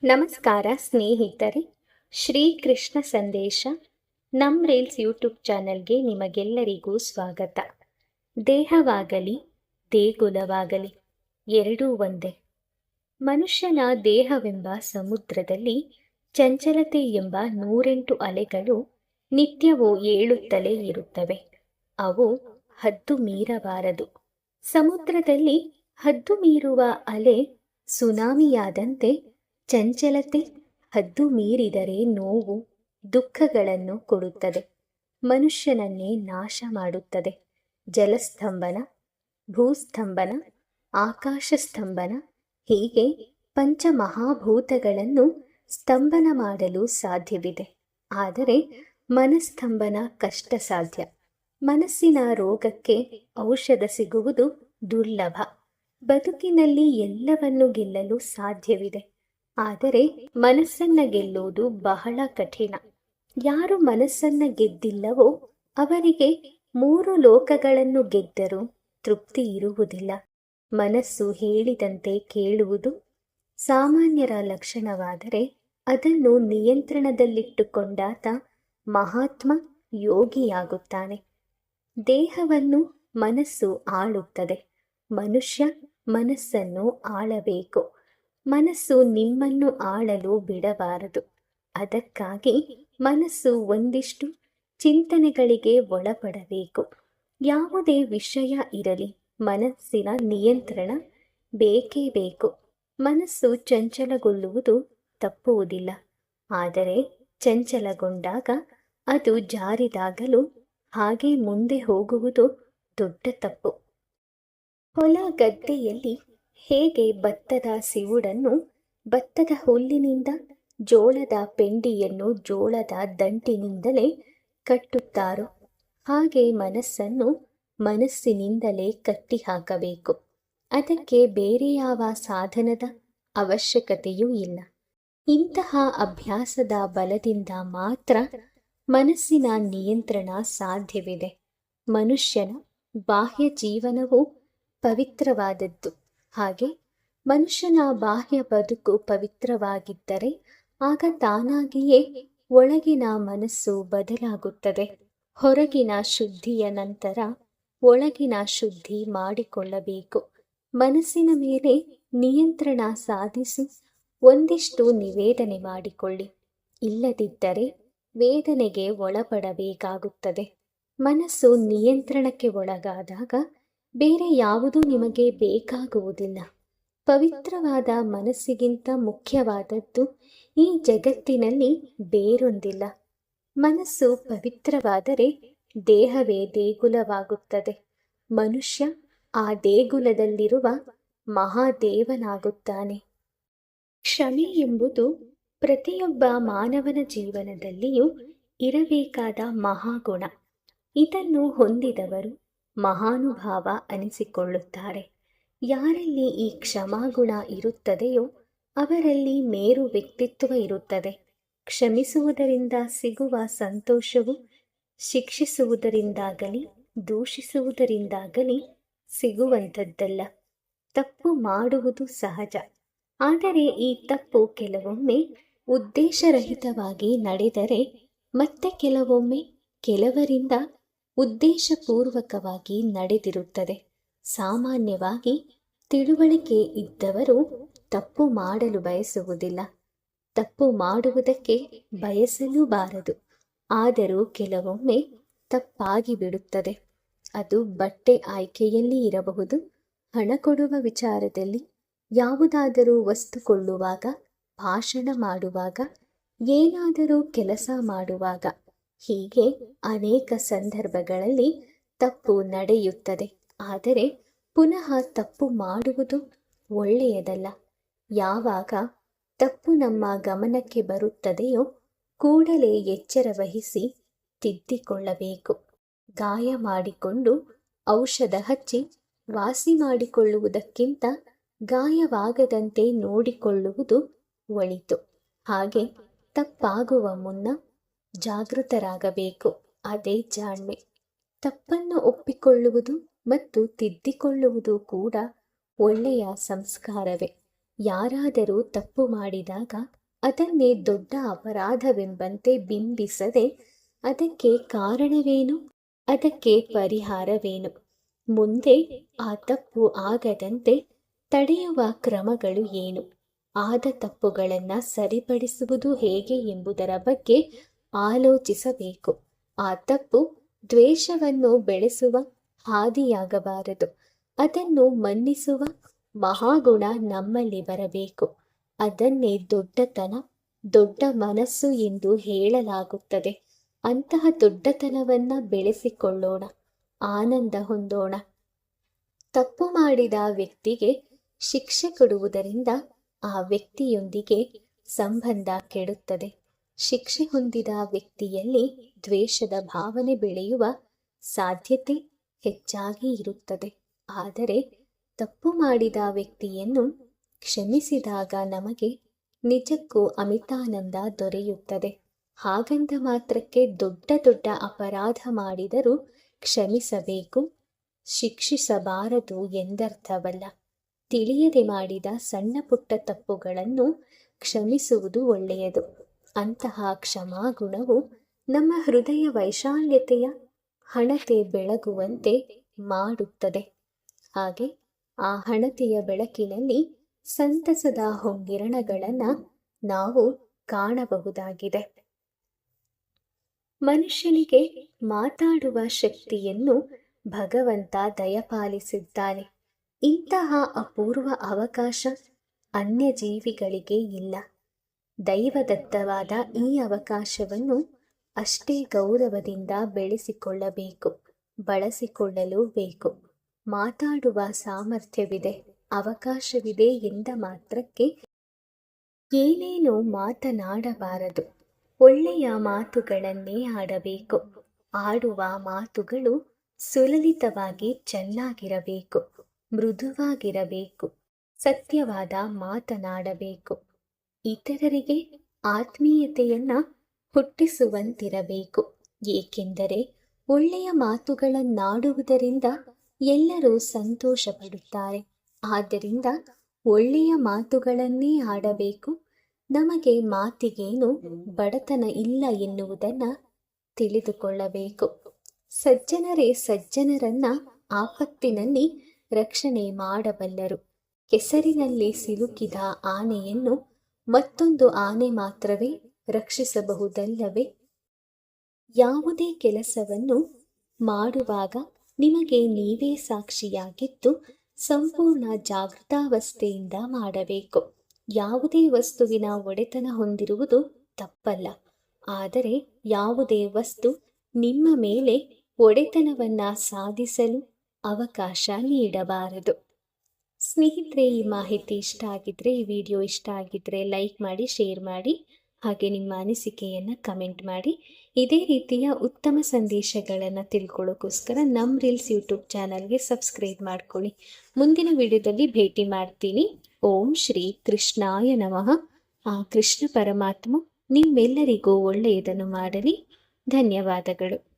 ನಮಸ್ಕಾರ ಸ್ನೇಹಿತರೆ. ಶ್ರೀಕೃಷ್ಣ ಸಂದೇಶ ನಮ್ ರೀಲ್ಸ್ ಯೂಟ್ಯೂಬ್ ಚಾನೆಲ್ಗೆ ನಿಮಗೆಲ್ಲರಿಗೂ ಸ್ವಾಗತ. ದೇಹವಾಗಲಿ ದೇಗುಲವಾಗಲಿ ಎರಡೂ ಒಂದೇ. ಮನುಷ್ಯನ ದೇಹವೆಂಬ ಸಮುದ್ರದಲ್ಲಿ ಚಂಚಲತೆ ಎಂಬ 108 ಅಲೆಗಳು ನಿತ್ಯವೂ ಏಳುತ್ತಲೇ ಇರುತ್ತವೆ. ಅವು ಹದ್ದು ಮೀರಬಾರದು. ಸಮುದ್ರದಲ್ಲಿ ಹದ್ದು ಮೀರುವ ಅಲೆ ಸುನಾಮಿಯಾದಂತೆ ಚಂಚಲತೆ ಹದ್ದು ಮೀರಿದರೆ ನೋವು ದುಃಖಗಳನ್ನು ಕೊಡುತ್ತದೆ, ಮನುಷ್ಯನನ್ನೇ ನಾಶ ಮಾಡುತ್ತದೆ. ಜಲಸ್ತಂಭನ, ಭೂಸ್ತಂಭನ, ಆಕಾಶಸ್ತಂಭನ ಹೀಗೆ ಪಂಚಮಹಾಭೂತಗಳನ್ನು ಸ್ತಂಭನ ಮಾಡಲು ಸಾಧ್ಯವಿದೆ. ಆದರೆ ಮನಸ್ತಂಭನ ಕಷ್ಟ ಸಾಧ್ಯ. ಮನಸ್ಸಿನ ರೋಗಕ್ಕೆ ಔಷಧ ಸಿಗುವುದು ದುರ್ಲಭ. ಬದುಕಿನಲ್ಲಿ ಎಲ್ಲವನ್ನು ಗೆಲ್ಲಲು ಸಾಧ್ಯವಿದೆ, ಆದರೆ ಮನಸ್ಸನ್ನ ಗೆಲ್ಲುವುದು ಬಹಳ ಕಠಿಣ. ಯಾರು ಮನಸ್ಸನ್ನ ಗೆದ್ದಿಲ್ಲವೋ ಅವರಿಗೆ 3 ಲೋಕಗಳನ್ನು ಗೆದ್ದರೂ ತೃಪ್ತಿ ಇರುವುದಿಲ್ಲ. ಮನಸ್ಸು ಹೇಳಿದಂತೆ ಕೇಳುವುದು ಸಾಮಾನ್ಯರ ಲಕ್ಷಣವಾದರೆ ಅದನ್ನು ನಿಯಂತ್ರಣದಲ್ಲಿಟ್ಟುಕೊಂಡಾತ ಮಹಾತ್ಮ ಯೋಗಿಯಾಗುತ್ತಾನೆ. ದೇಹವನ್ನು ಮನಸ್ಸು ಆಳುತ್ತದೆ. ಮನುಷ್ಯ ಮನಸ್ಸನ್ನು ಆಳಬೇಕು. ಮನಸ್ಸು ನಿಮ್ಮನ್ನು ಆಳಲು ಬಿಡಬಾರದು. ಅದಕ್ಕಾಗಿ ಮನಸ್ಸು ಒಂದಿಷ್ಟು ಚಿಂತನೆಗಳಿಗೆ ಒಳಪಡಬೇಕು. ಯಾವುದೇ ವಿಷಯ ಇರಲಿ ಮನಸ್ಸಿನ ನಿಯಂತ್ರಣ ಬೇಕೇ ಬೇಕು. ಮನಸ್ಸು ಚಂಚಲಗೊಳ್ಳುವುದು ತಪ್ಪುವುದಿಲ್ಲ, ಆದರೆ ಚಂಚಲಗೊಂಡಾಗ ಅದು ಜಾರಿದಾಗಲೂ ಹಾಗೆ ಮುಂದೆ ಹೋಗುವುದು ದೊಡ್ಡ ತಪ್ಪು. ಹೊಲ ಗದ್ದೆಯಲ್ಲಿ ಹೇಗೆ ಭತ್ತದ ಸಿವುಡನ್ನು ಭತ್ತದ ಹುಲ್ಲಿನಿಂದ, ಜೋಳದ ಪೆಂಡಿಯನ್ನು ಜೋಳದ ದಂಟಿನಿಂದಲೇ ಕಟ್ಟುತ್ತಾರೋ ಹಾಗೆ ಮನಸ್ಸನ್ನು ಮನಸ್ಸಿನಿಂದಲೇ ಕಟ್ಟಿಹಾಕಬೇಕು. ಅದಕ್ಕೆ ಬೇರೆ ಯಾವ ಸಾಧನದ ಅವಶ್ಯಕತೆಯೂ ಇಲ್ಲ. ಇಂತಹ ಅಭ್ಯಾಸದ ಬಲದಿಂದ ಮಾತ್ರ ಮನಸ್ಸಿನ ನಿಯಂತ್ರಣ ಸಾಧ್ಯವಿದೆ. ಮನುಷ್ಯನ ಬಾಹ್ಯ ಜೀವನವು ಪವಿತ್ರವಾದದ್ದು. ಹಾಗೆ ಮನುಷ್ಯನ ಬಾಹ್ಯ ಬದುಕು ಪವಿತ್ರವಾಗಿದ್ದರೆ ಆಗ ತಾನಾಗಿಯೇ ಒಳಗಿನ ಮನಸ್ಸು ಬದಲಾಗುತ್ತದೆ. ಹೊರಗಿನ ಶುದ್ಧಿಯ ನಂತರ ಒಳಗಿನ ಶುದ್ಧಿ ಮಾಡಿಕೊಳ್ಳಬೇಕು. ಮನಸ್ಸಿನ ಮೇಲೆ ನಿಯಂತ್ರಣ ಸಾಧಿಸಿ ಒಂದಿಷ್ಟು ನಿವೇದನೆ ಮಾಡಿಕೊಳ್ಳಿ. ಇಲ್ಲದಿದ್ದರೆ ವೇದನೆಗೆ ಒಳಪಡಬೇಕಾಗುತ್ತದೆ. ಮನಸ್ಸು ನಿಯಂತ್ರಣಕ್ಕೆ ಒಳಗಾದಾಗ ಬೇರೆ ಯಾವುದೂ ನಿಮಗೆ ಬೇಕಾಗುವುದಿಲ್ಲ. ಪವಿತ್ರವಾದ ಮನಸ್ಸಿಗಿಂತ ಮುಖ್ಯವಾದದ್ದು ಈ ಜಗತ್ತಿನಲ್ಲಿ ಬೇರೊಂದಿಲ್ಲ. ಮನಸ್ಸು ಪವಿತ್ರವಾದರೆ ದೇಹವೇ ದೇಗುಲವಾಗುತ್ತದೆ. ಮನುಷ್ಯ ಆ ದೇಗುಲದಲ್ಲಿರುವ ಮಹಾದೇವನಾಗುತ್ತಾನೆ. ಕ್ಷಮೆ ಎಂಬುದು ಪ್ರತಿಯೊಬ್ಬ ಮಾನವನ ಜೀವನದಲ್ಲಿಯೂ ಇರಬೇಕಾದ ಮಹಾಗುಣ. ಇದನ್ನು ಹೊಂದಿದವರು ಮಹಾನುಭಾವ ಅನಿಸಿಕೊಳ್ಳುತ್ತಾರೆ. ಯಾರಲ್ಲಿ ಈ ಕ್ಷಮಾಗುಣ ಇರುತ್ತದೆಯೋ ಅವರಲ್ಲಿ ಮೇರು ವ್ಯಕ್ತಿತ್ವ ಇರುತ್ತದೆ. ಕ್ಷಮಿಸುವುದರಿಂದ ಸಿಗುವ ಸಂತೋಷವು ಶಿಕ್ಷಿಸುವುದರಿಂದಾಗಲಿ ದೂಷಿಸುವುದರಿಂದಾಗಲಿ ಸಿಗುವಂಥದ್ದಲ್ಲ. ತಪ್ಪು ಮಾಡುವುದು ಸಹಜ, ಆದರೆ ಈ ತಪ್ಪು ಕೆಲವೊಮ್ಮೆ ಉದ್ದೇಶರಹಿತವಾಗಿ ನಡೆದರೆ ಮತ್ತೆ ಕೆಲವೊಮ್ಮೆ ಕೆಲವರಿಂದ ಉದ್ದೇಶಪೂರ್ವಕವಾಗಿ ನಡೆದಿರುತ್ತದೆ. ಸಾಮಾನ್ಯವಾಗಿ ತಿಳುವಳಿಕೆ ಇದ್ದವರು ತಪ್ಪು ಮಾಡಲು ಬಯಸುವುದಿಲ್ಲ. ತಪ್ಪು ಮಾಡುವುದಕ್ಕೆ ಬಯಸಲೂಬಾರದು. ಆದರೂ ಕೆಲವೊಮ್ಮೆ ತಪ್ಪಾಗಿ ಬಿಡುತ್ತದೆ. ಅದು ಬಟ್ಟೆ ಆಯ್ಕೆಯಲ್ಲಿ ಇರಬಹುದು, ಹಣ ಕೊಡುವ ವಿಚಾರದಲ್ಲಿ, ಯಾವುದಾದರೂ ವಸ್ತು ಕೊಳ್ಳುವಾಗ, ಭಾಷಣ ಮಾಡುವಾಗ, ಏನಾದರೂ ಕೆಲಸ ಮಾಡುವಾಗ. ಹೀಗೆ ಅನೇಕ ಸಂದರ್ಭಗಳಲ್ಲಿ ತಪ್ಪು ನಡೆಯುತ್ತದೆ. ಆದರೆ ಪುನಃ ತಪ್ಪು ಮಾಡುವುದು ಒಳ್ಳೆಯದಲ್ಲ. ಯಾವಾಗ ತಪ್ಪು ನಮ್ಮ ಗಮನಕ್ಕೆ ಬರುತ್ತದೆಯೋ ಕೂಡಲೇ ಎಚ್ಚರ ವಹಿಸಿ ತಿದ್ದಿಕೊಳ್ಳಬೇಕು. ಗಾಯ ಮಾಡಿಕೊಂಡು ಔಷಧ ಹಚ್ಚಿ ವಾಸಿ ಮಾಡಿಕೊಳ್ಳುವುದಕ್ಕಿಂತ ಗಾಯವಾಗದಂತೆ ನೋಡಿಕೊಳ್ಳುವುದು ಒಳಿತು. ಹಾಗೆ ತಪ್ಪಾಗುವ ಮುನ್ನ ಜಾಗೃತರಾಗಬೇಕು. ಅದೇ ಜಾಣ್ಮೆ. ತಪ್ಪನ್ನು ಒಪ್ಪಿಕೊಳ್ಳುವುದು ಮತ್ತು ತಿದ್ದಿಕೊಳ್ಳುವುದು ಕೂಡ ಒಳ್ಳೆಯ ಸಂಸ್ಕಾರವೇ. ಯಾರಾದರೂ ತಪ್ಪು ಮಾಡಿದಾಗ ಅದನ್ನೇ ದೊಡ್ಡ ಅಪರಾಧವೆಂಬಂತೆ ಬಿಂಬಿಸದೆ ಅದಕ್ಕೆ ಕಾರಣವೇನು, ಅದಕ್ಕೆ ಪರಿಹಾರವೇನು, ಮುಂದೆ ಆ ತಪ್ಪು ಆಗದಂತೆ ತಡೆಯುವ ಕ್ರಮಗಳು ಏನು, ಆದ ತಪ್ಪುಗಳನ್ನು ಸರಿಪಡಿಸುವುದು ಹೇಗೆ ಎಂಬುದರ ಬಗ್ಗೆ ಆಲೋಚಿಸಬೇಕು. ಆ ತಪ್ಪು ದ್ವೇಷವನ್ನು ಬೆಳೆಸುವ ಹಾದಿಯಾಗಬಾರದು. ಅದನ್ನು ಮನ್ನಿಸುವ ಮಹಾಗುಣ ನಮ್ಮಲ್ಲಿ ಬರಬೇಕು. ಅದನ್ನೇ ದೊಡ್ಡತನ, ದೊಡ್ಡ ಮನಸ್ಸು ಎಂದು ಹೇಳಲಾಗುತ್ತದೆ. ಅಂತಹ ದೊಡ್ಡತನವನ್ನ ಬೆಳೆಸಿಕೊಳ್ಳೋಣ, ಆನಂದ ಹೊಂದೋಣ. ತಪ್ಪು ಮಾಡಿದ ವ್ಯಕ್ತಿಗೆ ಶಿಕ್ಷೆ ಕೊಡುವುದರಿಂದ ಆ ವ್ಯಕ್ತಿಯೊಂದಿಗೆ ಸಂಬಂಧ ಕೆಡುತ್ತದೆ. ಶಿಕ್ಷೆ ಹೊಂದಿದ ವ್ಯಕ್ತಿಯಲ್ಲಿ ದ್ವೇಷದ ಭಾವನೆ ಬೆಳೆಯುವ ಸಾಧ್ಯತೆ ಹೆಚ್ಚಾಗಿ ಇರುತ್ತದೆ. ಆದರೆ ತಪ್ಪು ಮಾಡಿದ ವ್ಯಕ್ತಿಯನ್ನು ಕ್ಷಮಿಸಿದಾಗ ನಮಗೆ ನಿಜಕ್ಕೂ ಅಮಿತಾನಂದ ದೊರೆಯುತ್ತದೆ. ಹಾಗಂದ ಮಾತ್ರಕ್ಕೆ ದೊಡ್ಡ ದೊಡ್ಡ ಅಪರಾಧ ಮಾಡಿದರೂ ಕ್ಷಮಿಸಬೇಕು, ಶಿಕ್ಷಿಸಬಾರದು ಎಂದರ್ಥವಲ್ಲ. ತಿಳಿಯದೆ ಮಾಡಿದ ಸಣ್ಣ ಪುಟ್ಟ ತಪ್ಪುಗಳನ್ನು ಕ್ಷಮಿಸುವುದು ಒಳ್ಳೆಯದು. ಅಂತಹ ಕ್ಷಮಾಗುಣವು ನಮ್ಮ ಹೃದಯ ವೈಶಾಲ್ಯತೆಯ ಹಣತೆ ಬೆಳಗುವಂತೆ ಮಾಡುತ್ತದೆ. ಹಾಗೆ ಆ ಹಣತೆಯ ಬೆಳಕಿನಲ್ಲಿ ಸಂತಸದ ಹೊಂಗಿರಣಗಳನ್ನು ನಾವು ಕಾಣಬಹುದಾಗಿದೆ. ಮನುಷ್ಯನಿಗೆ ಮಾತಾಡುವ ಶಕ್ತಿಯನ್ನು ಭಗವಂತ ದಯಪಾಲಿಸಿದ್ದಾನೆ. ಇಂತಹ ಅಪೂರ್ವ ಅವಕಾಶ ಅನ್ಯ ಜೀವಿಗಳಿಗೆ ಇಲ್ಲ. ದೈವದತ್ತವಾದ ಈ ಅವಕಾಶವನ್ನು ಅಷ್ಟೇ ಗೌರವದಿಂದ ಬೆಳೆಸಿಕೊಳ್ಳಬೇಕು, ಬಳಸಿಕೊಳ್ಳಲು ಬೇಕು. ಮಾತಾಡುವ ಸಾಮರ್ಥ್ಯವಿದೆ, ಅವಕಾಶವಿದೆ ಎಂದ ಮಾತ್ರಕ್ಕೆ ಏನೇನೋ ಮಾತನಾಡಬಾರದು. ಒಳ್ಳೆಯ ಮಾತುಗಳನ್ನೇ ಆಡಬೇಕು. ಆಡುವ ಮಾತುಗಳು ಸುಲಲಿತವಾಗಿ ಚೆನ್ನಾಗಿರಬೇಕು, ಮೃದುವಾಗಿರಬೇಕು, ಸತ್ಯವಾದ ಮಾತನಾಡಬೇಕು. ಇತರರಿಗೆ ಆತ್ಮೀಯತೆಯನ್ನ ಹುಟ್ಟಿಸುವಂತಿರಬೇಕು. ಏಕೆಂದರೆ ಒಳ್ಳೆಯ ಮಾತುಗಳನ್ನಾಡುವುದರಿಂದ ಎಲ್ಲರೂ ಸಂತೋಷ ಪಡುತ್ತಾರೆ. ಆದ್ದರಿಂದ ಒಳ್ಳೆಯ ಮಾತುಗಳನ್ನೇ ಆಡಬೇಕು. ನಮಗೆ ಮಾತಿಗೇನು ಬಡತನ ಇಲ್ಲ ಎನ್ನುವುದನ್ನ ತಿಳಿದುಕೊಳ್ಳಬೇಕು. ಸಜ್ಜನರೇ ಸಜ್ಜನರನ್ನ ಆಪತ್ತಿನಲ್ಲಿ ರಕ್ಷಣೆ ಮಾಡಬಲ್ಲರು. ಕೆಸರಿನಲ್ಲಿ ಸಿಲುಕಿದ ಆನೆಯನ್ನು ಮತ್ತೊಂದು ಆನೆ ಮಾತ್ರವೇ ರಕ್ಷಿಸಬಹುದಲ್ಲವೇ? ಯಾವುದೇ ಕೆಲಸವನ್ನು ಮಾಡುವಾಗ ನಿಮಗೆ ನೀವೇ ಸಾಕ್ಷಿಯಾಗಿದ್ದು ಸಂಪೂರ್ಣ ಜಾಗೃತಾವಸ್ಥೆಯಿಂದ ಮಾಡಬೇಕು. ಯಾವುದೇ ವಸ್ತುವಿನ ಒಡೆತನ ಹೊಂದಿರುವುದು ತಪ್ಪಲ್ಲ. ಆದರೆ ಯಾವುದೇ ವಸ್ತು ನಿಮ್ಮ ಮೇಲೆ ಒಡೆತನವನ್ನ ಸಾಧಿಸಲು ಅವಕಾಶ ನೀಡಬಾರದು. ಸ್ನೇಹಿತರೆ, ಈ ಮಾಹಿತಿ ಇಷ್ಟ ಆಗಿದ್ರೆ, ಈ ವಿಡಿಯೋ ಇಷ್ಟ ಆಗಿದ್ರೆ ಲೈಕ್ ಮಾಡಿ, ಶೇರ್ ಮಾಡಿ, ಹಾಗೆ ನಿಮ್ಮ ಅನಿಸಿಕೆಯನ್ನು ಕಮೆಂಟ್ ಮಾಡಿ. ಇದೇ ರೀತಿಯ ಉತ್ತಮ ಸಂದೇಶಗಳನ್ನು ತಿಳ್ಕೊಳ್ಳೋಕ್ಕೋಸ್ಕರ ನಮ್ಮ ರೀಲ್ಸ್ ಯೂಟ್ಯೂಬ್ ಚಾನಲ್ಗೆ ಸಬ್ಸ್ಕ್ರೈಬ್ ಮಾಡ್ಕೊಳ್ಳಿ. ಮುಂದಿನ ವಿಡಿಯೋದಲ್ಲಿ ಭೇಟಿ ಮಾಡ್ತೀನಿ. ಓಂ ಶ್ರೀ ಕೃಷ್ಣಾಯ ನಮಃ. ಆ ಕೃಷ್ಣ ಪರಮಾತ್ಮ ನಿಮ್ಮೆಲ್ಲರಿಗೂ ಒಳ್ಳೆಯದನ್ನು ಮಾಡಲಿ. ಧನ್ಯವಾದಗಳು.